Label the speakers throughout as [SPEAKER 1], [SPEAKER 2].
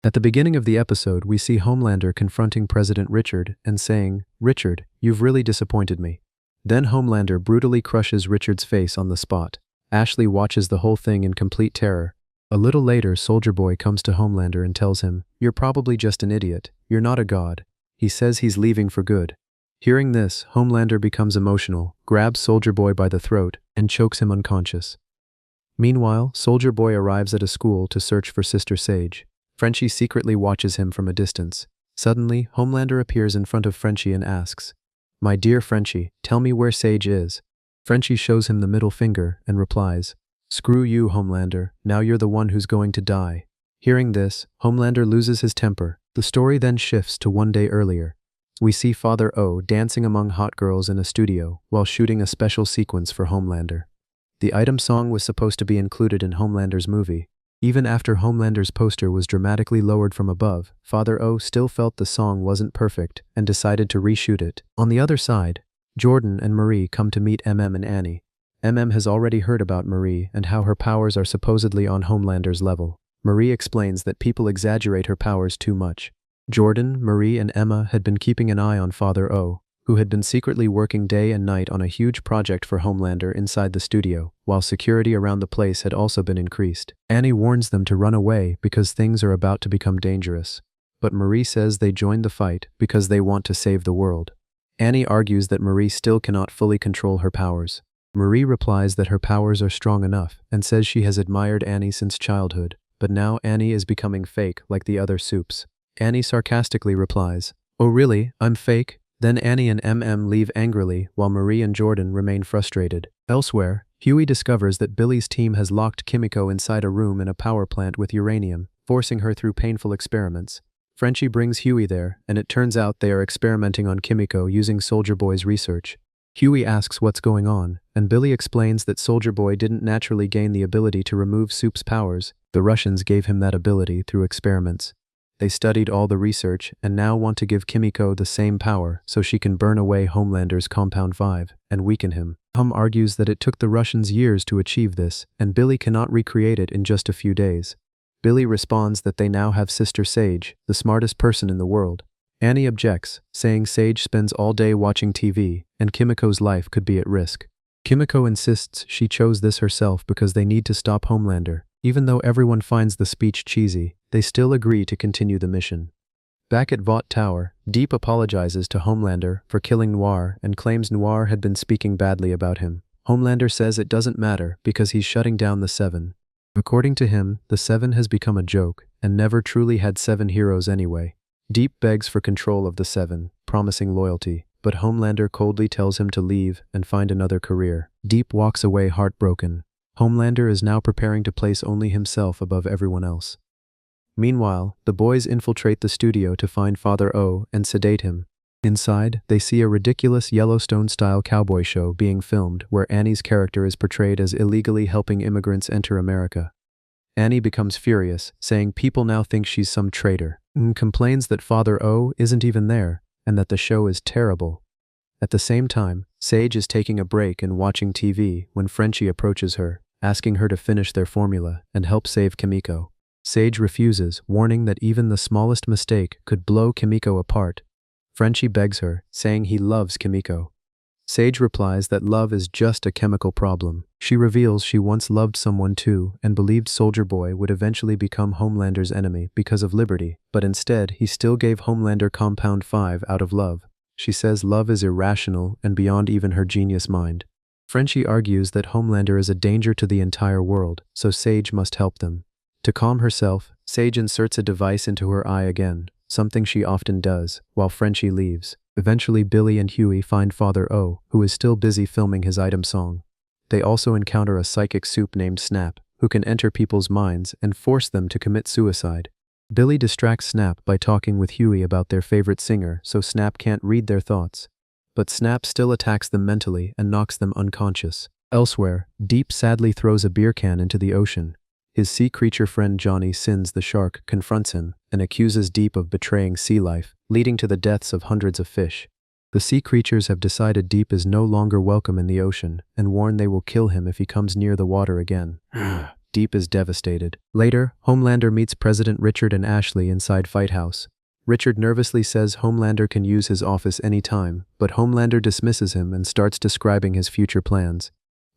[SPEAKER 1] At the beginning of the episode, we see Homelander confronting President Richard and saying, "Richard, you've really disappointed me." Then Homelander brutally crushes Richard's face on the spot. Ashley watches the whole thing in complete terror. A little later, Soldier Boy comes to Homelander and tells him, "You're probably just an idiot. You're not a god." He says he's leaving for good. Hearing this, Homelander becomes emotional, grabs Soldier Boy by the throat, and chokes him unconscious. Meanwhile, Soldier Boy arrives at a school to search for Sister Sage. Frenchie secretly watches him from a distance. Suddenly, Homelander appears in front of Frenchie and asks, "My dear Frenchie, tell me where Sage is." Frenchie shows him the middle finger and replies, "Screw you, Homelander, now you're the one who's going to die." Hearing this, Homelander loses his temper. The story then shifts to one day earlier. We see Father O dancing among hot girls in a studio while shooting a special sequence for Homelander. The item song was supposed to be included in Homelander's movie. Even after Homelander's poster was dramatically lowered from above, Father O still felt the song wasn't perfect and decided to reshoot it. On the other side, Jordan and Marie come to meet MM and Annie. MM has already heard about Marie and how her powers are supposedly on Homelander's level. Marie explains that people exaggerate her powers too much. Jordan, Marie, and Emma had been keeping an eye on Father O, who had been secretly working day and night on a huge project for Homelander inside the studio, while security around the place had also been increased. Annie warns them to run away because things are about to become dangerous. But Marie says they joined the fight because they want to save the world. Annie argues that Marie still cannot fully control her powers. Marie replies that her powers are strong enough and says she has admired Annie since childhood, but now Annie is becoming fake like the other Supes. Annie sarcastically replies, "Oh really, I'm fake?" Then Annie and MM leave angrily while Marie and Jordan remain frustrated. Elsewhere, Huey discovers that Billy's team has locked Kimiko inside a room in a power plant with uranium, forcing her through painful experiments. Frenchie brings Huey there, and it turns out they are experimenting on Kimiko using Soldier Boy's research. Huey asks what's going on, and Billy explains that Soldier Boy didn't naturally gain the ability to remove Soup's powers. The Russians gave him that ability through experiments. They studied all the research and now want to give Kimiko the same power so she can burn away Homelander's Compound 5 and weaken him. Argues that it took the Russians years to achieve this, and Billy cannot recreate it in just a few days. Billy responds that they now have Sister Sage, the smartest person in the world. Annie objects, saying Sage spends all day watching TV, and Kimiko's life could be at risk. Kimiko insists she chose this herself because they need to stop Homelander. Even though everyone finds the speech cheesy, they still agree to continue the mission. Back at Vought Tower, Deep apologizes to Homelander for killing Noir and claims Noir had been speaking badly about him. Homelander says it doesn't matter because he's shutting down the Seven. According to him, the Seven has become a joke and never truly had 7 heroes anyway. Deep begs for control of the Seven, promising loyalty, but Homelander coldly tells him to leave and find another career. Deep walks away heartbroken. Homelander is now preparing to place only himself above everyone else. Meanwhile, the boys infiltrate the studio to find Father O and sedate him. Inside, they see a ridiculous Yellowstone-style cowboy show being filmed where Annie's character is portrayed as illegally helping immigrants enter America. Annie becomes furious, saying people now think she's some traitor, and complains that Father O isn't even there and that the show is terrible. At the same time, Sage is taking a break and watching TV when Frenchie approaches her, asking her to finish their formula and help save Kimiko. Sage refuses, warning that even the smallest mistake could blow Kimiko apart. Frenchie begs her, saying he loves Kimiko. Sage replies that love is just a chemical problem. She reveals she once loved someone too and believed Soldier Boy would eventually become Homelander's enemy because of liberty, but instead he still gave Homelander Compound 5 out of love. She says love is irrational and beyond even her genius mind. Frenchie argues that Homelander is a danger to the entire world, so Sage must help them. To calm herself, Sage inserts a device into her eye again, something she often does, while Frenchie leaves. Eventually Billy and Huey find Father O, who is still busy filming his item song. They also encounter a psychic soup named Snap, who can enter people's minds and force them to commit suicide. Billy distracts Snap by talking with Huey about their favorite singer so Snap can't read their thoughts. But Snap still attacks them mentally and knocks them unconscious. Elsewhere, Deep sadly throws a beer can into the ocean. His sea creature friend Johnny Sins the shark confronts him and accuses Deep of betraying sea life, leading to the deaths of hundreds of fish. The sea creatures have decided Deep is no longer welcome in the ocean and warn they will kill him if he comes near the water again. Deep is devastated. Later, Homelander meets President Richard and Ashley inside Fight House. Richard nervously says Homelander can use his office anytime, but Homelander dismisses him and starts describing his future plans.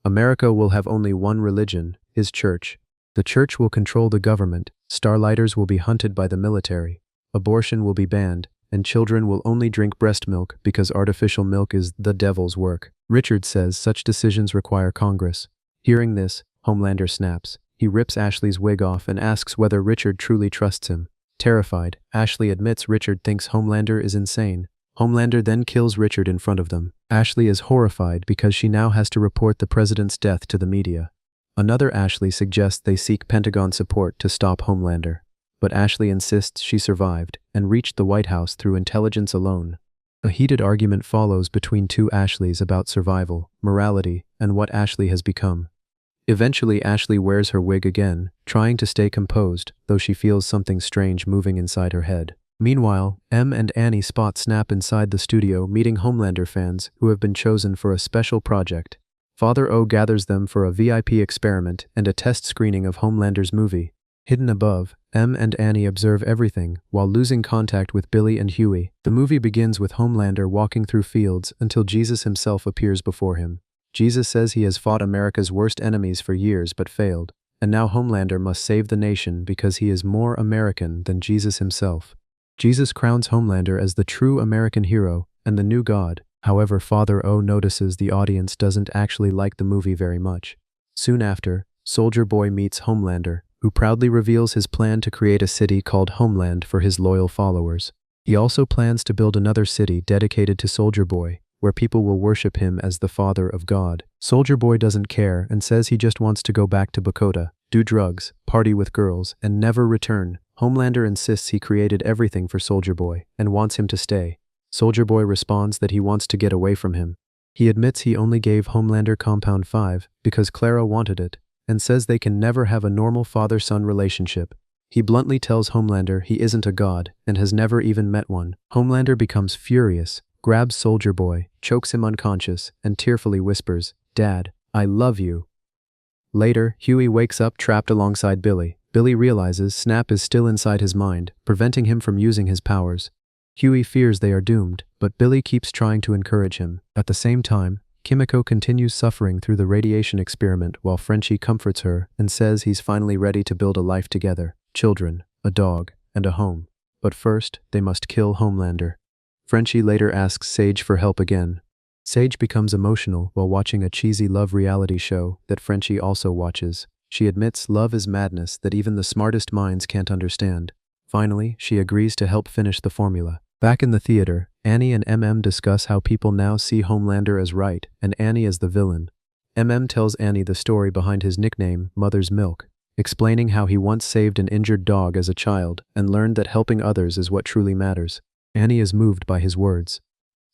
[SPEAKER 1] America will have only one religion, his church. The church will control the government, starlighters will be hunted by the military, abortion will be banned, and children will only drink breast milk because artificial milk is the devil's work. Richard says such decisions require Congress. Hearing this, Homelander snaps. He rips Ashley's wig off and asks whether Richard truly trusts him. Terrified, Ashley admits Richard thinks Homelander is insane. Homelander then kills Richard in front of them. Ashley is horrified because she now has to report the president's death to the media. Another Ashley suggests they seek Pentagon support to stop Homelander. But Ashley insists she survived and reached the White House through intelligence alone. A heated argument follows between two Ashleys about survival, morality, and what Ashley has become. Eventually, Ashley wears her wig again, trying to stay composed, though she feels something strange moving inside her head. Meanwhile, Em and Annie spot Snap inside the studio meeting Homelander fans who have been chosen for a special project. Father O gathers them for a VIP experiment and a test screening of Homelander's movie. Hidden above, Em and Annie observe everything while losing contact with Billy and Huey. The movie begins with Homelander walking through fields until Jesus himself appears before him. Jesus says he has fought America's worst enemies for years but failed, and now Homelander must save the nation because he is more American than Jesus himself. Jesus crowns Homelander as the true American hero and the new god. However, Father O notices the audience doesn't actually like the movie very much. Soon after, Soldier Boy meets Homelander, who proudly reveals his plan to create a city called Homeland for his loyal followers. He also plans to build another city dedicated to Soldier Boy, where people will worship him as the Father of God. Soldier Boy doesn't care and says he just wants to go back to Bokota, do drugs, party with girls, and never return. Homelander insists he created everything for Soldier Boy and wants him to stay. Soldier Boy responds that he wants to get away from him. He admits he only gave Homelander Compound 5 because Clara wanted it, and says they can never have a normal father-son relationship. He bluntly tells Homelander he isn't a god and has never even met one. Homelander becomes furious, grabs Soldier Boy, chokes him unconscious, and tearfully whispers, "Dad, I love you." Later, Huey wakes up trapped alongside Billy. Billy realizes Snap is still inside his mind, preventing him from using his powers. Huey fears they are doomed, but Billy keeps trying to encourage him. At the same time, Kimiko continues suffering through the radiation experiment while Frenchie comforts her and says he's finally ready to build a life together, children, a dog, and a home. But first, they must kill Homelander. Frenchie later asks Sage for help again. Sage becomes emotional while watching a cheesy love reality show that Frenchie also watches. She admits love is madness that even the smartest minds can't understand. Finally, she agrees to help finish the formula. Back in the theater, Annie and MM discuss how people now see Homelander as right and Annie as the villain. MM tells Annie the story behind his nickname, Mother's Milk, explaining how he once saved an injured dog as a child and learned that helping others is what truly matters. Annie is moved by his words.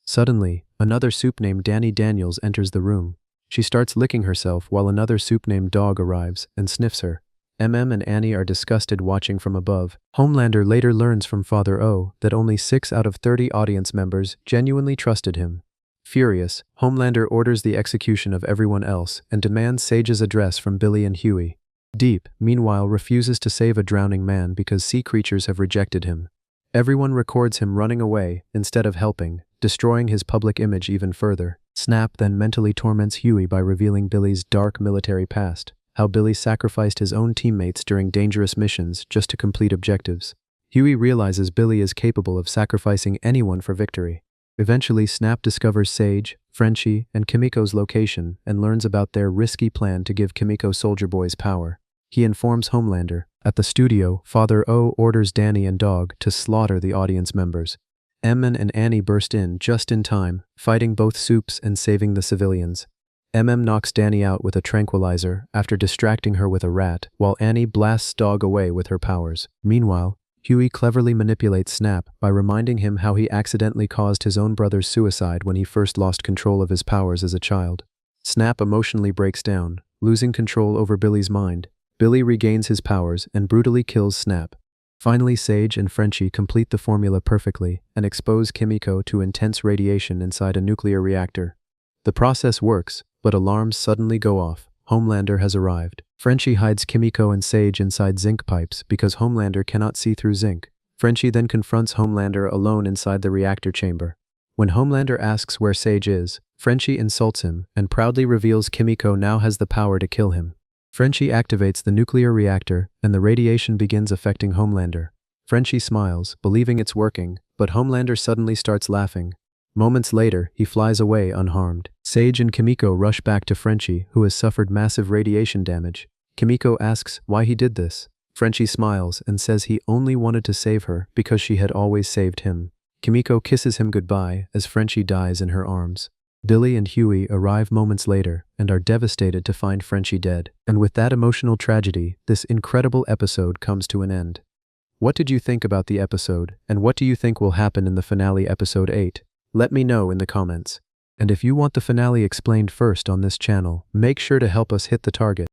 [SPEAKER 1] Suddenly, another soup named Danny Daniels enters the room. She starts licking herself while another soup named Dog arrives and sniffs her. MM and Annie are disgusted watching from above. Homelander later learns from Father O that only 6 out of 30 audience members genuinely trusted him. Furious, Homelander orders the execution of everyone else and demands Sage's address from Billy and Huey. Deep, meanwhile, refuses to save a drowning man because sea creatures have rejected him. Everyone records him running away instead of helping, destroying his public image even further. Snap then mentally torments Huey by revealing Billy's dark military past, how Billy sacrificed his own teammates during dangerous missions just to complete objectives. Huey realizes Billy is capable of sacrificing anyone for victory. Eventually, Snap discovers Sage, Frenchie, and Kimiko's location and learns about their risky plan to give Kimiko Soldier Boy's power. He informs Homelander. At the studio, Father O orders Danny and Dog to slaughter the audience members. Emman and Annie burst in just in time, fighting both soups and saving the civilians. Knocks Danny out with a tranquilizer after distracting her with a rat, while Annie blasts Dog away with her powers. Meanwhile, Huey cleverly manipulates Snap by reminding him how he accidentally caused his own brother's suicide when he first lost control of his powers as a child. Snap emotionally breaks down, losing control over Billy's mind. Billy regains his powers and brutally kills Snap. Finally, Sage and Frenchie complete the formula perfectly and expose Kimiko to intense radiation inside a nuclear reactor. The process works, but alarms suddenly go off. Homelander has arrived. Frenchie hides Kimiko and Sage inside zinc pipes because Homelander cannot see through zinc. Frenchie then confronts Homelander alone inside the reactor chamber. When Homelander asks where Sage is, Frenchie insults him and proudly reveals Kimiko now has the power to kill him. Frenchie activates the nuclear reactor and the radiation begins affecting Homelander. Frenchie smiles, believing it's working, but Homelander suddenly starts laughing. Moments later, he flies away unharmed. Sage and Kimiko rush back to Frenchie, who has suffered massive radiation damage. Kimiko asks why he did this. Frenchie smiles and says he only wanted to save her because she had always saved him. Kimiko kisses him goodbye as Frenchie dies in her arms. Billy and Huey arrive moments later and are devastated to find Frenchie dead. And with that emotional tragedy, this incredible episode comes to an end. What did you think about the episode, and what do you think will happen in the finale episode 8? Let me know in the comments. And if you want the finale explained first on this channel, make sure to help us hit the target.